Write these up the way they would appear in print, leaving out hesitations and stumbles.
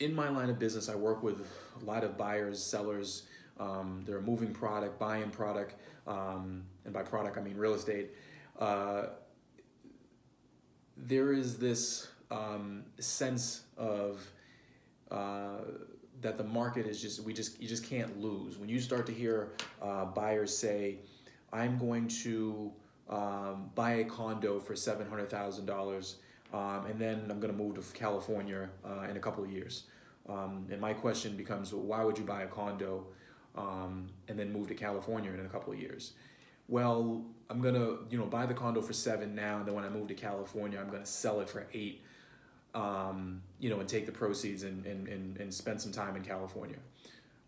in my line of business, I work with a lot of buyers, sellers. They're moving product, buying product, and by product I mean real estate. There is this sense of that the market is you just can't lose. When you start to hear buyers say, "I'm going to buy a condo for $700,000, and then I'm going to move to California in a couple of years," and my question becomes, well, why would you buy a condo and then move to California in a couple of years? Well, I'm gonna buy the condo for 7 now, and then when I move to California, I'm gonna sell it for 8. And take the proceeds and spend some time in California.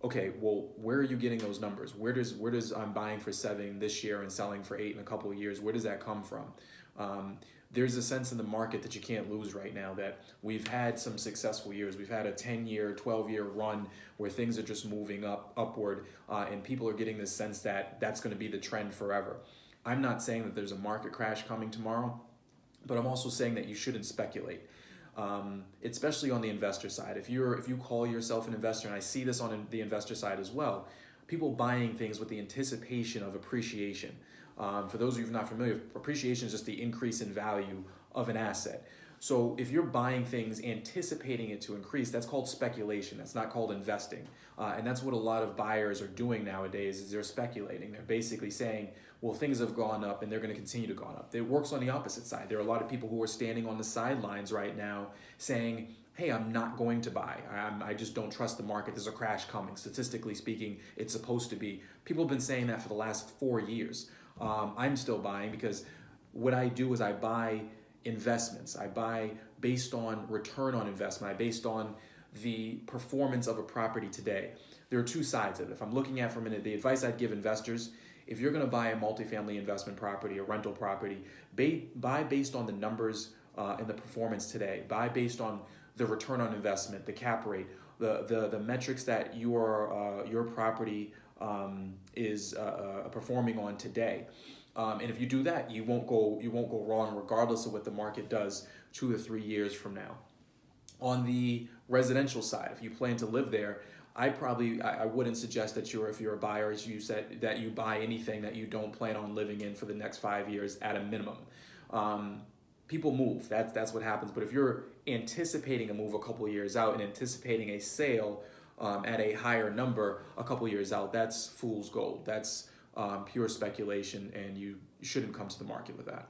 Okay, well, where are you getting those numbers? Where does I'm buying for 7 this year and selling for 8 in a couple of years? Where does that come from? There's a sense in the market that you can't lose right now, that we've had some successful years. We've had a 10-year, 12-year run where things are just moving upward, and people are getting this sense that that's going to be the trend forever. I'm not saying that there's a market crash coming tomorrow, but I'm also saying that you shouldn't speculate. Especially on the investor side. If you call yourself an investor, and I see this on the investor side as well, people buying things with the anticipation of appreciation. For those of you who are not familiar, appreciation is just the increase in value of an asset. So if you're buying things anticipating it to increase, that's called speculation. That's not called investing. And that's what a lot of buyers are doing nowadays, is they're speculating. They're basically saying, well, things have gone up and they're going to continue to go up. It works on the opposite side. There are a lot of people who are standing on the sidelines right now saying, hey, I'm not going to buy. I just don't trust the market. There's a crash coming. Statistically speaking, it's supposed to be. People have been saying that for the last 4 years. I'm still buying because what I do is I buy investments. I buy based on return on investment. I based on the performance of a property today. There are 2 sides of it. If I'm looking at for a minute, the advice I'd give investors, if you're going to buy a multifamily investment property, a rental property, buy based on the numbers and the performance today. Buy based on the return on investment, the cap rate, the metrics that your property is performing on today. And if you do that, you won't go wrong, regardless of what the market does 2 or 3 years from now. On the residential side, if you plan to live there, I wouldn't suggest that if you're a buyer, as you said, that you buy anything that you don't plan on living in for the next 5 years at a minimum. People move. That's what happens. But if you're anticipating a move a couple of years out and anticipating a sale at a higher number a couple of years out, that's fool's gold. That's pure speculation, and you shouldn't come to the market with that.